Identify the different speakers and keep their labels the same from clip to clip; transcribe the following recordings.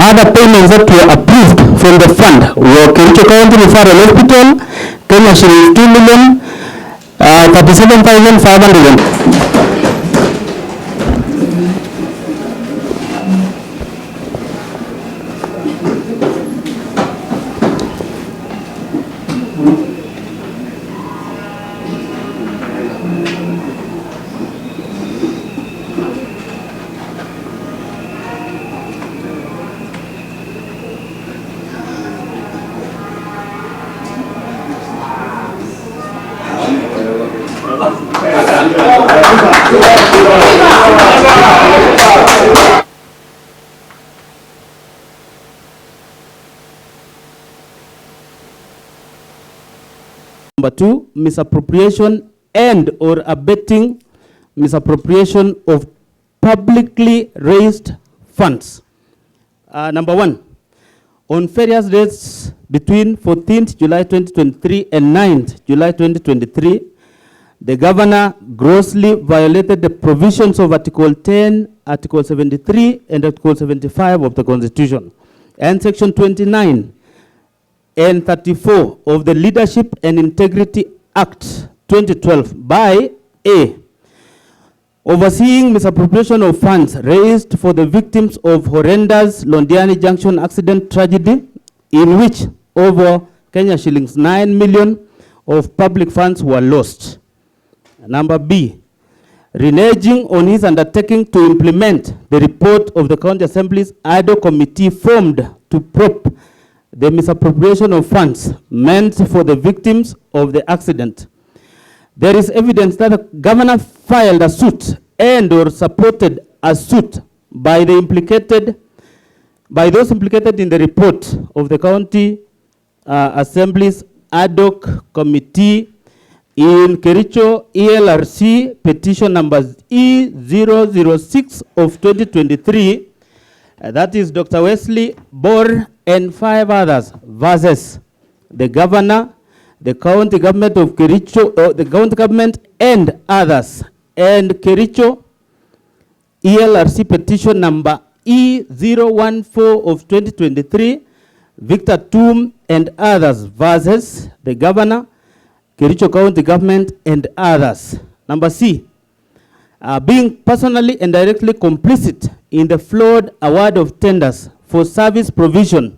Speaker 1: Other payments that were approved from the fund were Kericho County Referral Hospital, Kenya shillings 2,37,500. Number 2, misappropriation and or abetting misappropriation of publicly raised funds. Number 1, on various dates between 14th July 2023 and 9th July 2023, the governor grossly violated the provisions of Article 10, Article 73, and Article 75 of the Constitution, and Section 29 and 34 of the Leadership and Integrity Act 2012 by A, overseeing misappropriation of funds raised for the victims of horrendous Londiani Junction accident tragedy, in which over Kenya shillings 9 million of public funds were lost. Number B, reneging on his undertaking to implement the report of the County Assembly's ad hoc committee formed to probe the misappropriation of funds meant for the victims of the accident. There is evidence that the governor filed a suit and or supported a suit by those implicated in the report of the County Assembly's ad hoc committee in Kericho ELRC petition number E006 of 2023, that is Dr. Wesley Bor and 5 others versus the governor, the county government of Kericho, the county government and others, and Kericho ELRC petition number E014 of 2023, Victor Toom and others versus the governor, Kericho County government and others. Number C, being personally and directly complicit in the flawed award of tenders for service provision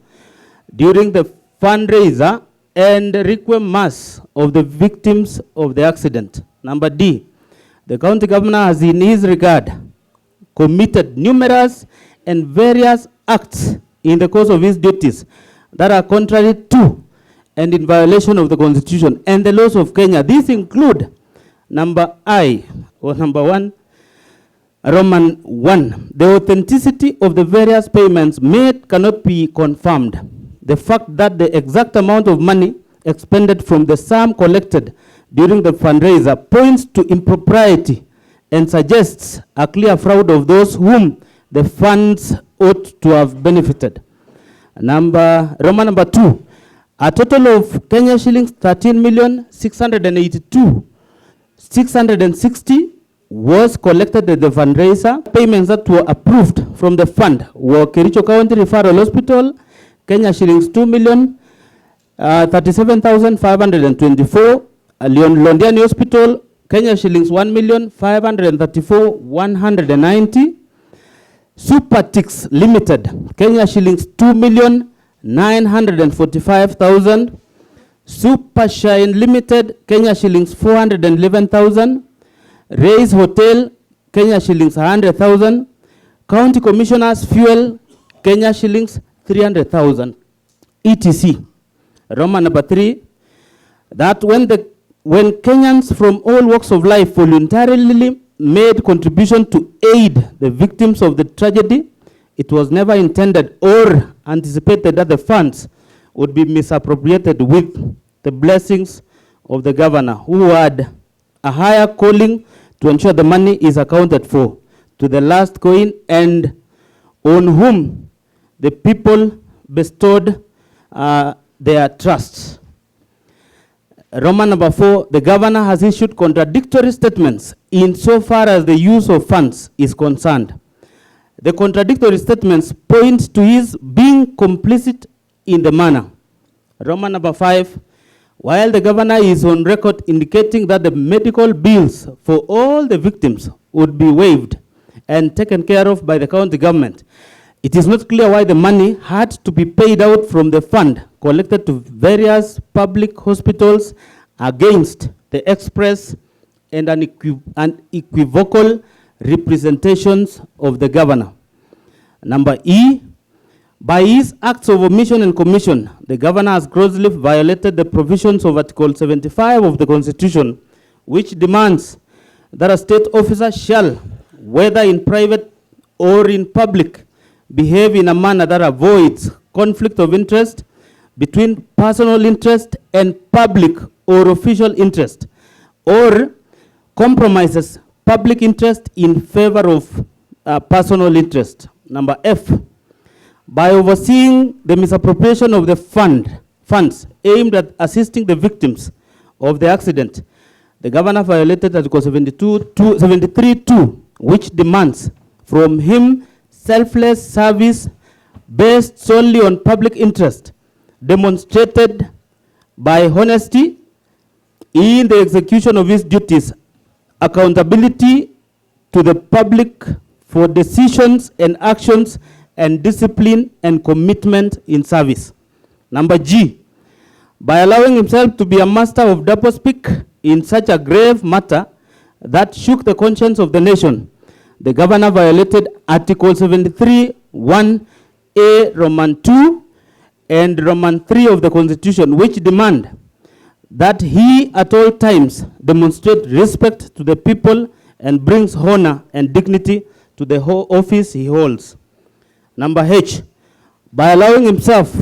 Speaker 1: during the fundraiser and requiem mass of the victims of the accident. Number D, the county governor has in his regard committed numerous and various acts in the course of his duties that are contrary to and in violation of the Constitution and the laws of Kenya. These include number I, or number 1, Roman 1, the authenticity of the various payments made cannot be confirmed. The fact that the exact amount of money expended from the sum collected during the fundraiser points to impropriety and suggests a clear fraud of those whom the funds ought to have benefited. Roman number 2, a total of Kenya shillings 13,682,660 was collected at the fundraiser. Payments that were approved from the fund were Kericho County Referral Hospital, Kenya shillings 2,037,524, Londiani Hospital, Kenya shillings 1,534,190, Supertix Limited, Kenya shillings 2,945,000, Supershine Limited, Kenya shillings 411,000, Raise Hotel, Kenya shillings 100,000, County Commissioners Fuel, Kenya shillings 300,000, etc. Roman number 3, that when Kenyans from all walks of life voluntarily made contribution to aid the victims of the tragedy, it was never intended or anticipated that the funds would be misappropriated with the blessings of the governor, who had a higher calling to ensure the money is accounted for to the last coin and on whom the people bestowed their trust. Roman number 4, the governor has issued contradictory statements insofar as the use of funds is concerned. The contradictory statements point to his being complicit in the manner. Roman number 5, while the governor is on record indicating that the medical bills for all the victims would be waived and taken care of by the county government, it is not clear why the money had to be paid out from the fund collected to various public hospitals against the express and unequivocal representations of the governor. Number E, by his acts of omission and commission, the governor has grossly violated the provisions of Article 75 of the Constitution, which demands that a state officer shall, whether in private or in public, behave in a manner that avoids conflict of interest between personal interest and public or official interest, or compromises public interest in favor of personal interest. Number F, by overseeing the misappropriation of the funds aimed at assisting the victims of the accident, the governor violated Article 73(2), which demands from him selfless service based solely on public interest, demonstrated by honesty in the execution of his duties, accountability to the public for decisions and actions, and discipline and commitment in service. Number G, by allowing himself to be a master of doublespeak in such a grave matter that shook the conscience of the nation, the governor violated Article 73(1)(a) Roman 2 and Roman 3 of the Constitution, which demand that he at all times demonstrate respect to the people and brings honor and dignity to the office he holds. Number H, by allowing himself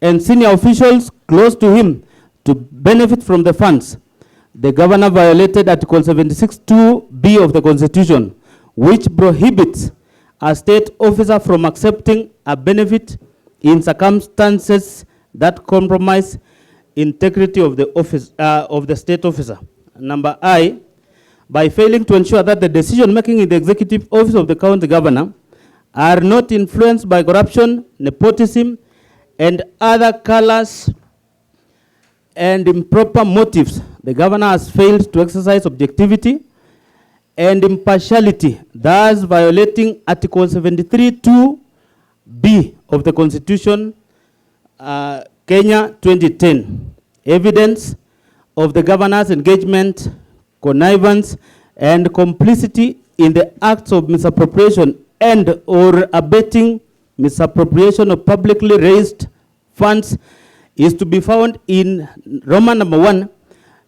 Speaker 1: and senior officials close to him to benefit from the funds, the governor violated Article 76(2)(b) of the Constitution, which prohibits a state officer from accepting a benefit in circumstances that compromise integrity of the office of the state officer. Number I, by failing to ensure that the decision-making in the executive office of the county governor are not influenced by corruption, nepotism, and other callous and improper motives, the governor has failed to exercise objectivity and impartiality, thus violating Article 73(2)(b) of the Constitution, Kenya 2010. Evidence of the governor's engagement, connivance, and complicity in the acts of misappropriation and or abetting misappropriation of publicly raised funds is to be found in Roman number 1,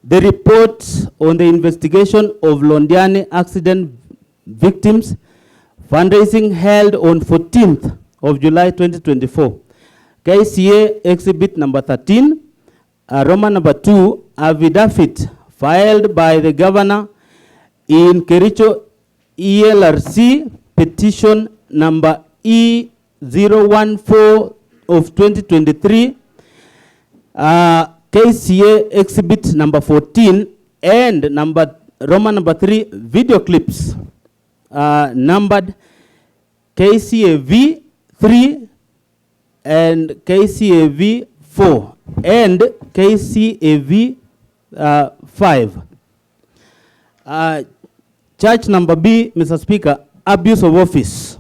Speaker 1: the report on the investigation of Londiani accident victims, fundraising held on 14th of July 2024. KCA exhibit number 13, Roman number 2, affidavit filed by the governor in Kericho ELRC petition number E014 of 2023, KCA exhibit number 14, and Roman number 3 video clips numbered KCAV 3 and KCAV 4 and KCAV 5. Charge number B, Mr. Speaker, abuse of office.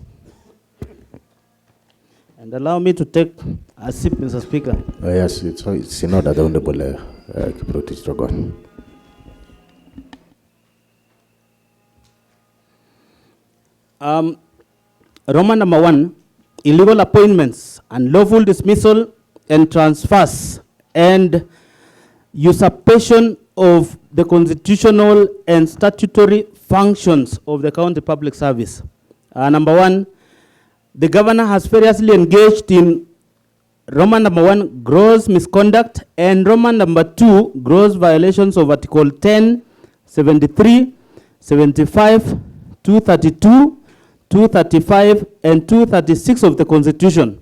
Speaker 1: And allow me to take a sip, Mr. Speaker.
Speaker 2: Yes, it's in order, the Honorable Procedural.
Speaker 1: Roman number 1, illegal appointments, unlawful dismissal and transfers, and usurpation of the constitutional and statutory functions of the county public service. Number 1, the governor has variously engaged in Roman number 1, gross misconduct, and Roman number 2, gross violations of Article 10, 73, 75, 232, 235, and 236 of the Constitution.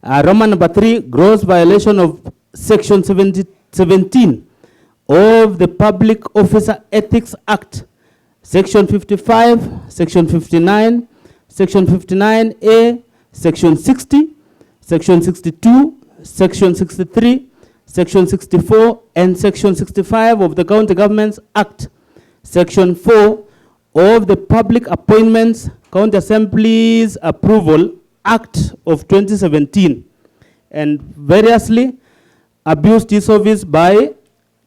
Speaker 1: Roman number 3, gross violation of Section 17 of the Public Officer Ethics Act, Section 55, Section 59, Section 59A, Section 60, Section 62, Section 63, Section 64, and Section 65 of the County Governments Act, Section 4 of the Public Appointments County Assemblies Approval Act of 2017, and variously abused his office by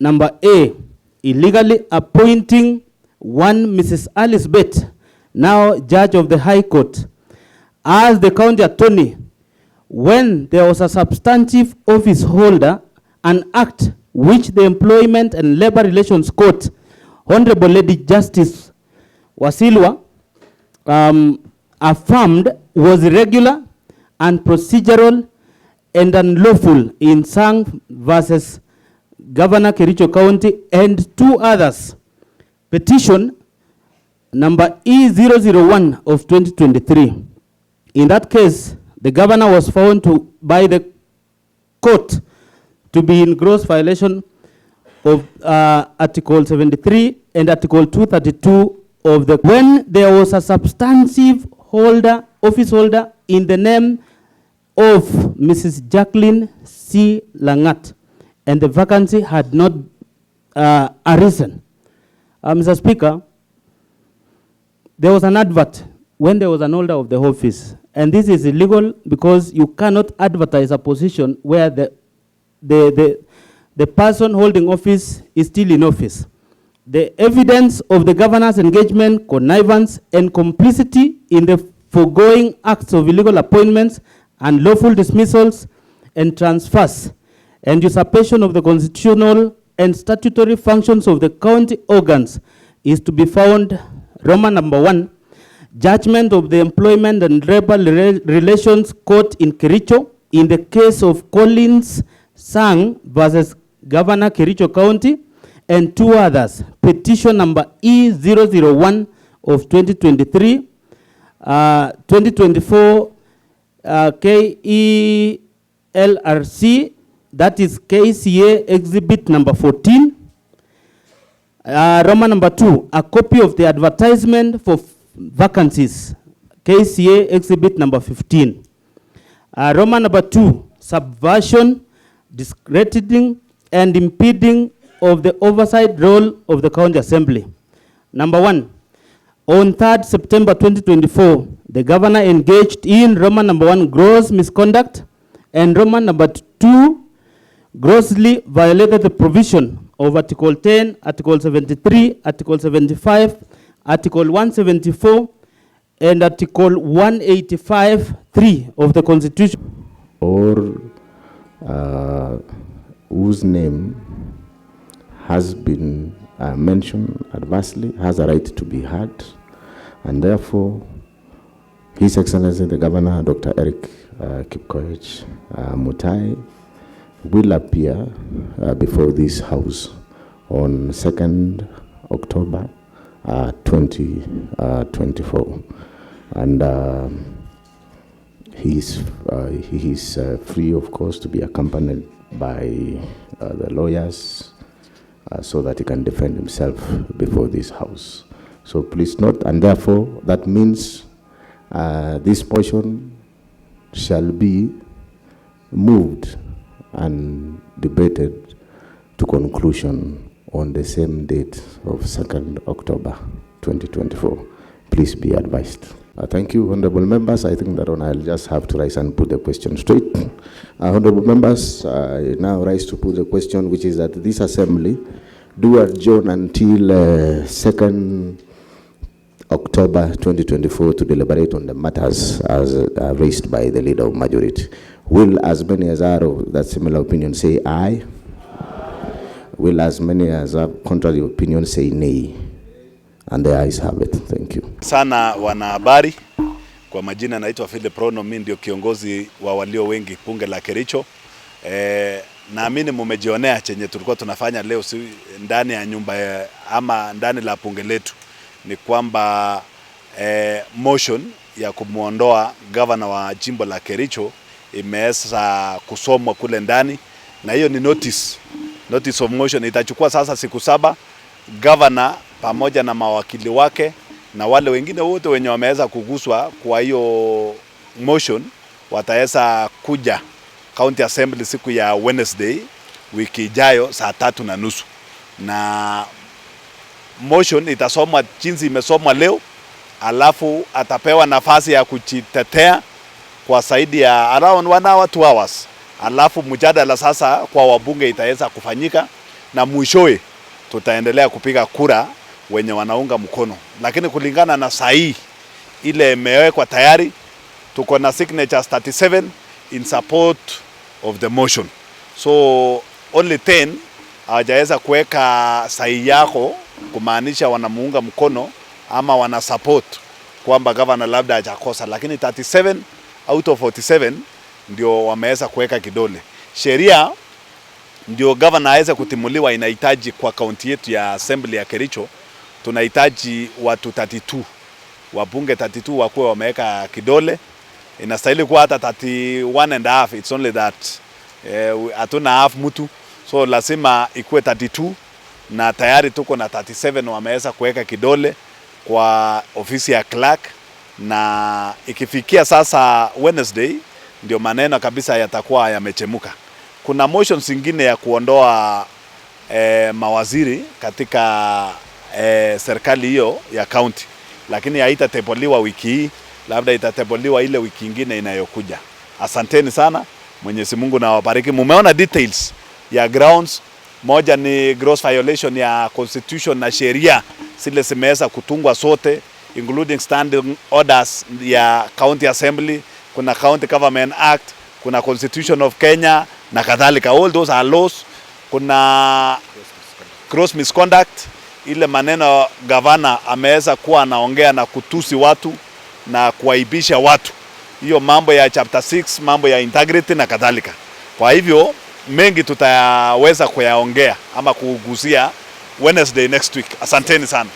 Speaker 1: number A, illegally appointing one Mrs. Alice Bett, now Judge of the High Court, as the County Attorney when there was a substantive office holder, an act which the Employment and Labor Relations Court, Honorable Lady Justice Wasilwa, affirmed was irregular and procedural and unlawful in Sang versus Governor Kericho County and two others. Petition number E001 of 2023. In that case, the governor was found by the court to be in gross violation of Article 73 and Article 232 of the, when there was a substantive holder, office holder in the name of Mrs. Jacqueline C. Langat, and the vacancy had not arisen. Mr. Speaker, there was an advert when there was an holder of the office, and this is illegal because you cannot advertise a position where the person holding office is still in office. The evidence of the governor's engagement, connivance, and complicity in the foregoing acts of illegal appointments and lawful dismissals and transfers and usurpation of the constitutional and statutory functions of the county organs is to be found, Roman number 1, judgment of the Employment and Labor Relations Court in Kericho in the case of Collins Sang versus Governor Kericho County and two others. Petition number E001 of 2023, 2024 KELRC, that is KCA exhibit number 14. Roman number 2, a copy of the advertisement for vacancies, KCA exhibit number 15. Roman number 2, subversion, discrediting, and impeding of the oversight role of the County Assembly. Number 1, on 3rd September 2024, the governor engaged in Roman number 1, gross misconduct, and Roman number 2, grossly violated the provision of Article 10, Article 73, Article 75, Article 174, and Article 185(3) of the Constitution.
Speaker 2: Or whose name has been mentioned adversely has a right to be heard, and therefore His Excellency the Governor, Dr. Eric Kipkoech Mutai, will appear before this House on 2nd October 2024, and he is free, of course, to be accompanied by the lawyers so that he can defend himself before this House. So please note, and therefore that means this portion shall be moved and debated to conclusion on the same date of 2nd October 2024. Please be advised. Thank you, honorable members. I think that I'll just have to rise and put the question straight. Honorable members, I now rise to put the question, which is that this assembly do adjourn until 2nd October 2024 to deliberate on the matters as raised by the leader of majority. Will as many as are of that similar opinion say aye? Will as many as have contrary opinion say nay? And the ayes have it. Thank you.
Speaker 3: Sana wanahabari, kwa majina naitwa Philip Rono, mimi ndio kiongozi wa walio wengi bunge la Kericho. Naamini mmejionea chenye tulikuwa tunafanya leo ndani ya nyumba ama ndani la bunge letu ni kwamba motion ya kumuondoa governor wa jimbo la Kericho imeweza kusomwa kule ndani, na hiyo ni notice of motion. Itachukua sasa siku 7 governor pamoja na mawakili wake na wale wengine wote wenye wameweza kuguswa kwa hiyo motion wataweza kuja County Assembly siku ya Wednesday wiki ijayo saa 3:30, na motion itasomwa jinsi imesomwa leo, alafu atapewa nafasi ya kujitetea kwa zaidi ya around 1 hour 2 hours, alafu mjadala sasa kwa wabunge itaweza kufanyika, na mwishowe tutaendelea kupiga kura wenye wanaunga mkono. Lakini kulingana na sahihi ile imewekwa tayari, tuko na signatures 37 in support of the motion, so only 10 hawajaweza kuweka sahihi yako kumaanisha wanamuunga mkono ama wana support kwamba governor labda hajakosa, lakini 37 out of 47 ndio wameweza kuweka kidole. Sheria ndio governor aweze kutimuliwa inahitaji kwa kaunti yetu ya assembly ya Kericho, tunahitaji watu 32, wabunge 32 wakuwe wameweka kidole. Inastahili kuwa hata 31.5, it's only that hatuna half mtu, so lazima ikuwe 32, na tayari tuko na 37 wameweza kuweka kidole kwa ofisi ya clerk, na ikifikia sasa Wednesday ndio maneno kabisa yatakuwa yamechemuka. Kuna motions zingine ya kuondoa mawaziri katika serikali hiyo ya county, lakini haitateboliwa wiki hii, labda itateboliwa ile wiki nyingine inayokuja. Asanteni sana, Mwenyezi Mungu na wabariki. Mumeona details ya grounds. Moja ni gross violation ya constitution na sheria zile zimeweza kutungwa sote, including standing orders ya county assembly, kuna county government act, kuna constitution of Kenya na kadhalika. All those are laws. Kuna gross misconduct, ile maneno governor ameweza kuwa anaongea na kutusi watu na kuaibisha watu, hiyo mambo ya chapter 6, mambo ya integrity na kadhalika. Kwa hivyo mengi tutaweza kuyaongea ama kugusia Wednesday next week. Asanteni sana.